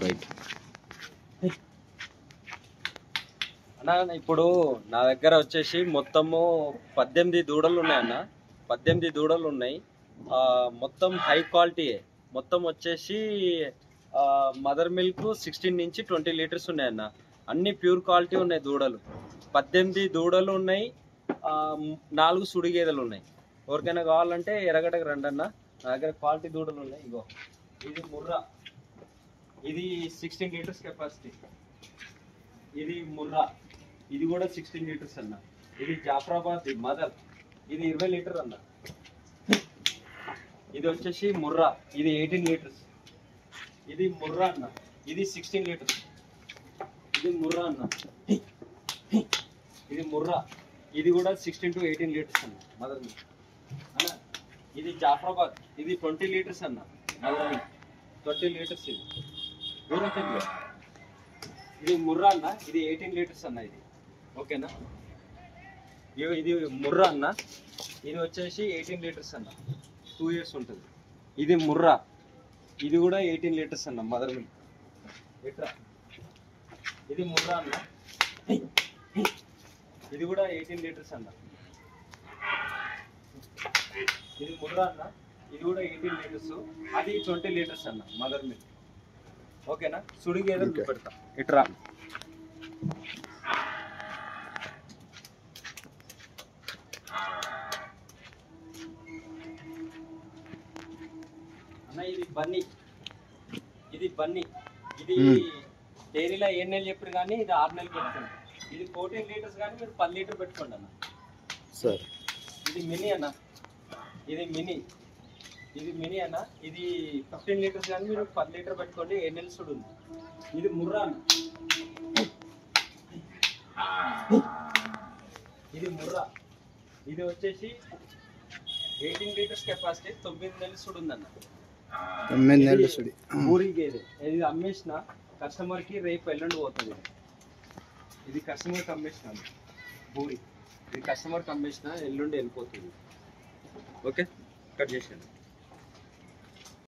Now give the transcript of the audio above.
Right అన్న ఇప్పుడు నా దగ్గర వచ్చేసి మొత్తము 18 దూడలు ఉన్నాయన్న. 18 దూడలు ఉన్నాయి. మొత్తం హై క్వాలిటీ. మొత్తం వచ్చేసి మదర్ మిల్క్ 16 నుంచి 20 లీటర్స్ ఉన్నాయన్న. అన్ని ప్యూర్ క్వాలిటీ ఉన్నాయి దూడలు. 18 దూడలు ఉన్నాయి. 4 సుడి గేదెలు ఉన్నాయి. ఎవరికైనా కావాలంటే ఎర్రగడ్డకు రండి అన్న. నా దగ్గర క్వాలిటీ దూడలు ఉన్నాయి. ఇగో ఇది ముర్రా, ఇది 16 లీటర్స్ కెపాసిటీ. ఇది ముర్రా, ఇది కూడా 16 లీటర్స్ అన్న. ఇది జాఫరాబాద్ మదర్, ఇది 20 లీటర్ అన్న. ఇది వచ్చేసి ముర్రా, ఇది 18 లీటర్స్. ఇది ముర్రా అన్న, ఇది 16 లీటర్స్. ఇది ముర్రా అన్న, ఇది ముర్రా, ఇది కూడా 16 to 18 లీటర్స్ అన్న మదర్ మిల్క్ అన్న. ఇది జాఫరాబాద్, ఇది 20 లీటర్స్ అన్న మదర్ మిల్క్, 20 లీటర్స్. ఇది ముర్రా అన్న, ఇది 18 లీటర్స్ అన్న. ఇది ఓకేనా. ఇది ముర్రా అన్న, ఇది వచ్చేసి 18 లీటర్స్ అన్న, 2 years ఉంటుంది. ఇది ముర్రా, ఇది కూడా 18 లీటర్స్ అన్న మదర్ మిల్క్. ఎట్రా, ఇది ముర్రా అన్న, ఇది కూడా 18 లీటర్స్ అన్న. ఇది ముర్రా అన్న, ఇది కూడా 18 లీటర్స్. అది 20 లీటర్స్ అన్న మదర్ మిల్క్. ఓకేనా. సుడి గేదెలు పెడతా. ఇట్రా అన్న, ఇది బన్నీ, ఇది బన్నీ. ఇది డైరీలో 7 నెలలు చెప్పారు కానీ ఇది 6 నెలలు పెట్టుకోండి. ఇది 14 లీటర్స్ కానీ మీరు 10 లీటర్ పెట్టుకోండి అన్న. సార్ ఇది మినీ అన్న, ఇది మినీ, ఇది మినీ అన్న. ఇది 15 లీటర్స్ కానీ మీరు 10 లీటర్ పెట్టుకోండి. 7 నెలలు సుడు ఉంది. ఇది ముర్రా అన్న, ఇది ముర్రా, ఇది వచ్చేసి 18 లీటర్స్ కెపాసిటీ, 9 నెలలు సుడు ఉందన్న. 9 నెలలు సుడి. పూరి గేదె. ఇది అమ్మేసిన కస్టమర్కి రేపు ఎల్లుండి పోతుంది. ఇది కస్టమర్కి అమ్మేసిన పూరి, ఇది కస్టమర్కి అమ్మేసిన ఎల్లుండి వెళ్ళిపోతుంది. ఓకే, కట్ చేసాను.